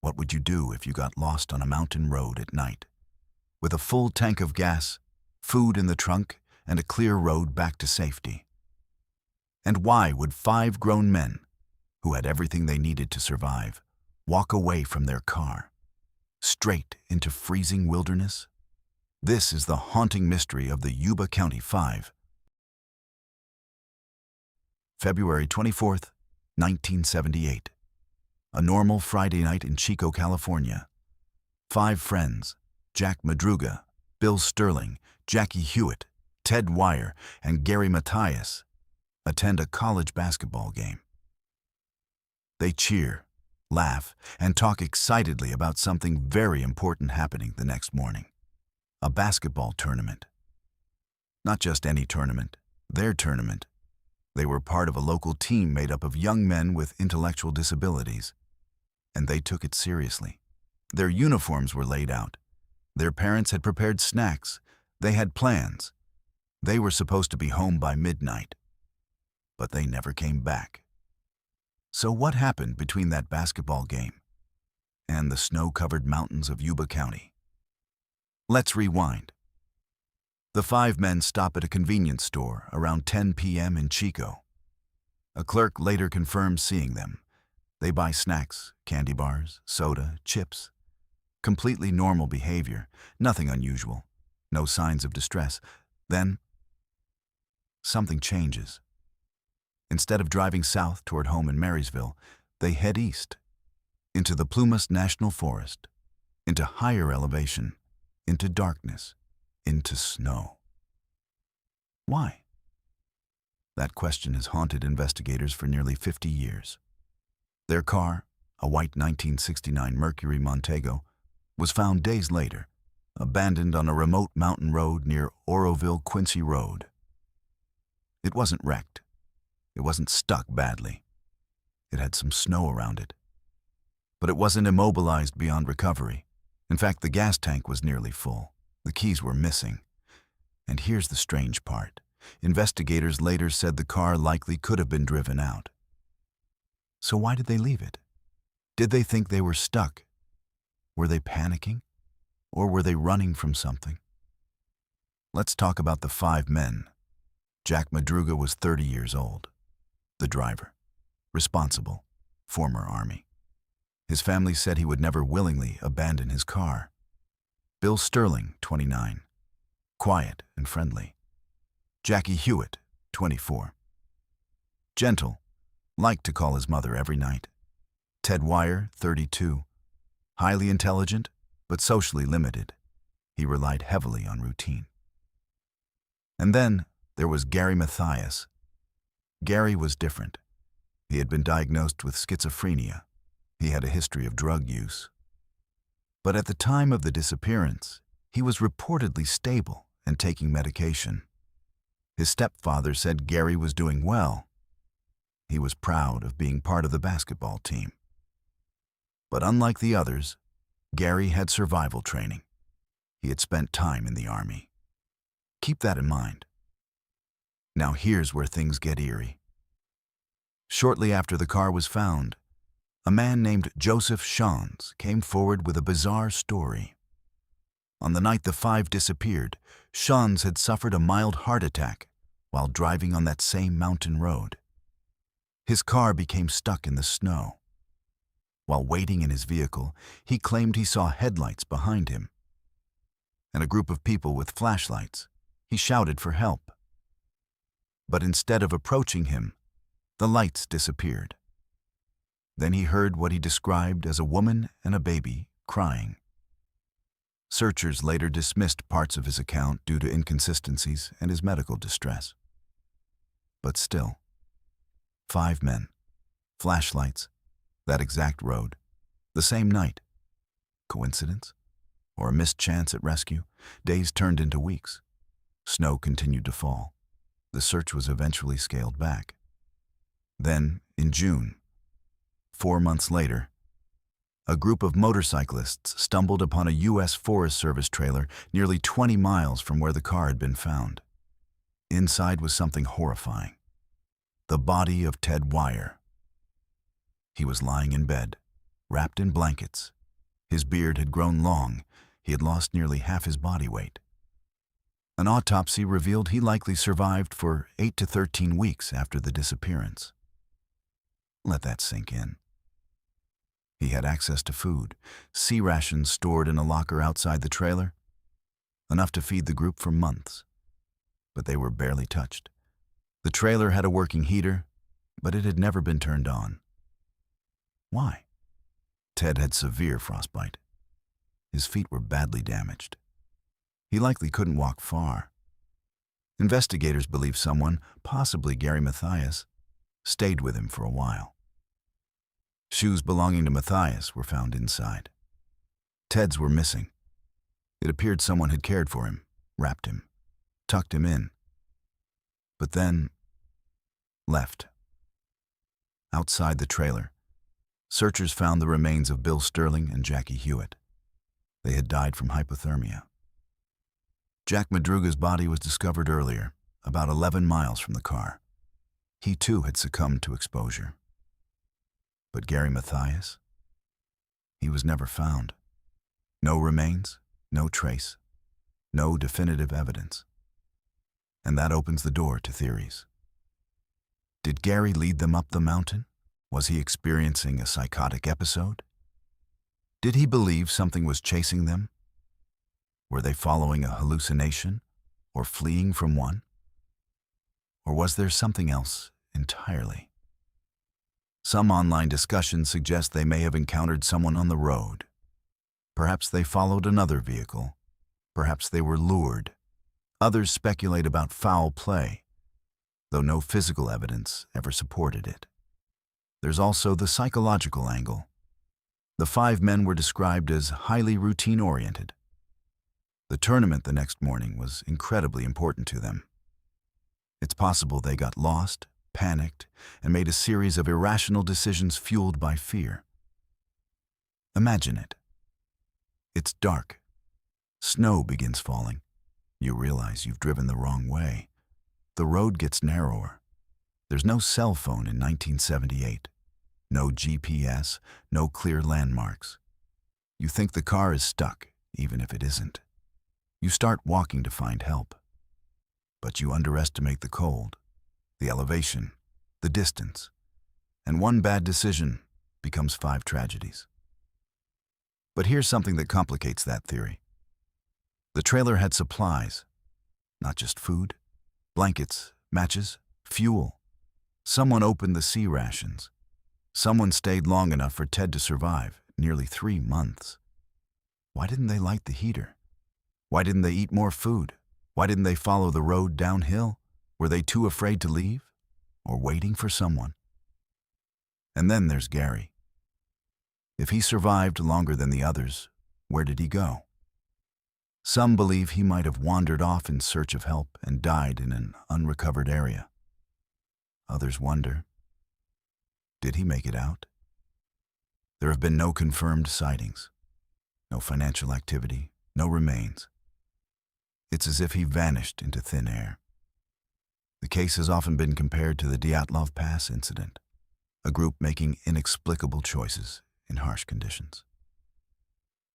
What would you do if you got lost on a mountain road at night? With a full tank of gas, food in the trunk, and a clear road back to safety. And why would 5 grown men, who had everything they needed to survive, walk away from their car, straight into freezing wilderness? This is the haunting mystery of the Yuba County 5. February 24th, 1978. A normal Friday night in Chico, California. 5 friends, Jack Madruga, Bill Sterling, Jackie Hewitt, Ted Wire, and Gary Matthias, attend a college basketball game. They cheer, laugh, and talk excitedly about something very important happening the next morning. A basketball tournament. Not just any tournament, their tournament. They were part of a local team made up of young men with intellectual disabilities, and they took it seriously. Their uniforms were laid out. Their parents had prepared snacks. They had plans. They were supposed to be home by midnight, but they never came back. So what happened between that basketball game and the snow-covered mountains of Yuba County? Let's rewind. The 5 men stop at a convenience store around 10 p.m. in Chico. A clerk later confirms seeing them. They buy snacks, candy bars, soda, chips. Completely normal behavior, nothing unusual, no signs of distress. Then, something changes. Instead of driving south toward home in Marysville, they head east, into the Plumas National Forest, into higher elevation, into darkness, into snow. Why? That question has haunted investigators for nearly 50 years. Their car, a white 1969 Mercury Montego, was found days later, abandoned on a remote mountain road near Oroville-Quincy Road. It wasn't wrecked. It wasn't stuck badly. It had some snow around it. But it wasn't immobilized beyond recovery. In fact, the gas tank was nearly full. The keys were missing. And here's the strange part. Investigators later said the car likely could have been driven out. So why did they leave it? Did they think they were stuck? Were they panicking? Or were they running from something? Let's talk about the 5 men. Jack Madruga was 30 years old. The driver. Responsible. Former Army. His family said he would never willingly abandon his car. Bill Sterling, 29. Quiet and friendly. Jackie Hewitt, 24. Gentle. Liked to call his mother every night. Ted Wire, 32. Highly intelligent, but socially limited. He relied heavily on routine. And then there was Gary Matthias. Gary was different. He had been diagnosed with schizophrenia. He had a history of drug use. But at the time of the disappearance, he was reportedly stable and taking medication. His stepfather said Gary was doing well. He was proud of being part of the basketball team. But unlike the others, Gary had survival training. He had spent time in the Army. Keep that in mind. Now here's where things get eerie. Shortly after the car was found, a man named Joseph Shans came forward with a bizarre story. On the night the 5 disappeared, Shans had suffered a mild heart attack while driving on that same mountain road. His car became stuck in the snow. While waiting in his vehicle, he claimed he saw headlights behind him. And a group of people with flashlights. He shouted for help. But instead of approaching him, the lights disappeared. Then he heard what he described as a woman and a baby crying. Searchers later dismissed parts of his account due to inconsistencies and his medical distress. But still, 5 men, flashlights, that exact road, the same night. Coincidence? Or a missed chance at rescue? Days turned into weeks. Snow continued to fall. The search was eventually scaled back. Then, in June, 4 months later, a group of motorcyclists stumbled upon a U.S. Forest Service trailer nearly 20 miles from where the car had been found. Inside was something horrifying. The body of Ted Wire. He was lying in bed, wrapped in blankets, His beard had grown long. He had lost nearly half his body weight. An autopsy revealed he likely survived for 8 to 13 weeks after the disappearance. Let that sink in. He had access to food, sea rations stored in a locker outside the trailer, enough to feed the group for months. But they were barely touched. The trailer had a working heater, but it had never been turned on. Why? Ted had severe frostbite. His feet were badly damaged. He likely couldn't walk far. Investigators believe someone, possibly Gary Mathias, stayed with him for a while. Shoes belonging to Mathias were found inside. Ted's were missing. It appeared someone had cared for him, wrapped him, tucked him in, but then left. Outside the trailer, searchers found the remains of Bill Sterling and Jackie Hewitt. They had died from hypothermia. Jack Madruga's body was discovered earlier, about 11 miles from the car. He too had succumbed to exposure. But Gary Mathias? He was never found. No remains, no trace, no definitive evidence. And that opens the door to theories. Did Gary lead them up the mountain? Was he experiencing a psychotic episode? Did he believe something was chasing them? Were they following a hallucination or fleeing from one? Or was there something else entirely? Some online discussions suggest they may have encountered someone on the road. Perhaps they followed another vehicle. Perhaps they were lured. Others speculate about foul play, though no physical evidence ever supported it. There's also the psychological angle. The 5 men were described as highly routine-oriented. The tournament the next morning was incredibly important to them. It's possible they got lost, panicked, and made a series of irrational decisions fueled by fear. Imagine it. It's dark. Snow begins falling. You realize you've driven the wrong way. The road gets narrower. There's no cell phone in 1978. No GPS, no clear landmarks. You think the car is stuck, even if it isn't. You start walking to find help. But you underestimate the cold, the elevation, the distance, and one bad decision becomes 5 tragedies. But here's something that complicates that theory. The trailer had supplies, not just food, blankets, matches, fuel. Someone opened the sea rations. Someone stayed long enough for Ted to survive, nearly 3 months. Why didn't they light the heater? Why didn't they eat more food? Why didn't they follow the road downhill? Were they too afraid to leave? Or waiting for someone? And then there's Gary. If he survived longer than the others, where did he go? Some believe he might have wandered off in search of help and died in an unrecovered area. Others wonder, did he make it out? There have been no confirmed sightings, no financial activity, no remains. It's as if he vanished into thin air. The case has often been compared to the Dyatlov Pass incident, a group making inexplicable choices in harsh conditions.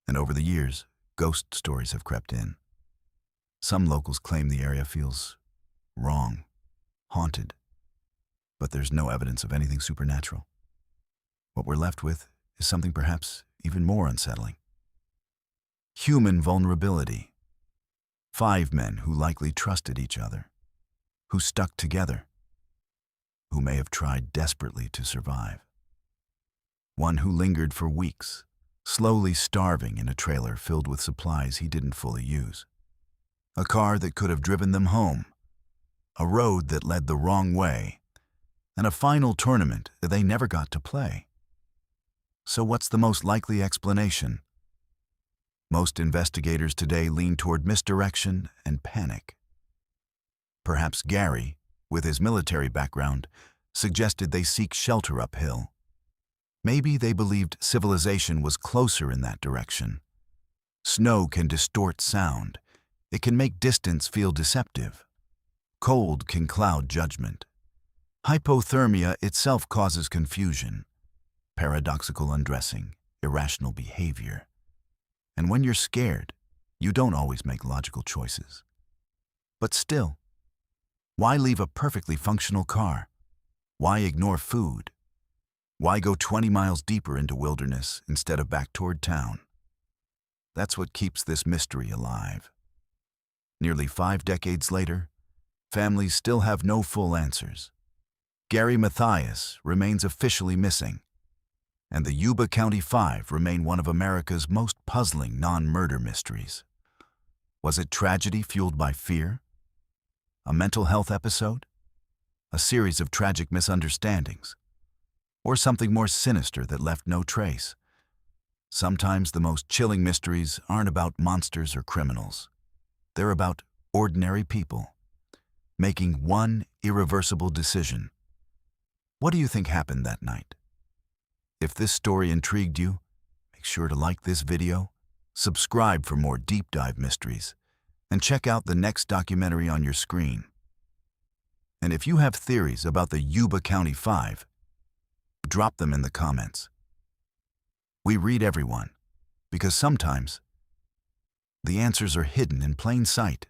And over the years, ghost stories have crept in. Some locals claim the area feels wrong, haunted, but there's no evidence of anything supernatural. What we're left with is something perhaps even more unsettling. Human vulnerability. 5 men who likely trusted each other, who stuck together, who may have tried desperately to survive. One who lingered for weeks, slowly starving in a trailer filled with supplies he didn't fully use. A car that could have driven them home, a road that led the wrong way, and a final tournament that they never got to play. So what's the most likely explanation? Most investigators today lean toward misdirection and panic. Perhaps Gary, with his military background, suggested they seek shelter uphill. Maybe they believed civilization was closer in that direction. Snow can distort sound. It can make distance feel deceptive. Cold can cloud judgment. Hypothermia itself causes confusion, paradoxical undressing, irrational behavior. And when you're scared, you don't always make logical choices. But still, why leave a perfectly functional car? Why ignore food? Why go 20 miles deeper into wilderness instead of back toward town? That's what keeps this mystery alive. Nearly 5 decades later, families still have no full answers. Gary Mathias remains officially missing, and the Yuba County Five remain one of America's most puzzling non-murder mysteries. Was it tragedy fueled by fear? A mental health episode? A series of tragic misunderstandings? Or something more sinister that left no trace? Sometimes the most chilling mysteries aren't about monsters or criminals. They're about ordinary people making one irreversible decision. What do you think happened that night? If this story intrigued you, make sure to like this video, subscribe for more deep dive mysteries, and check out the next documentary on your screen. And if you have theories about the Yuba County Five, drop them in the comments. We read everyone, because sometimes the answers are hidden in plain sight.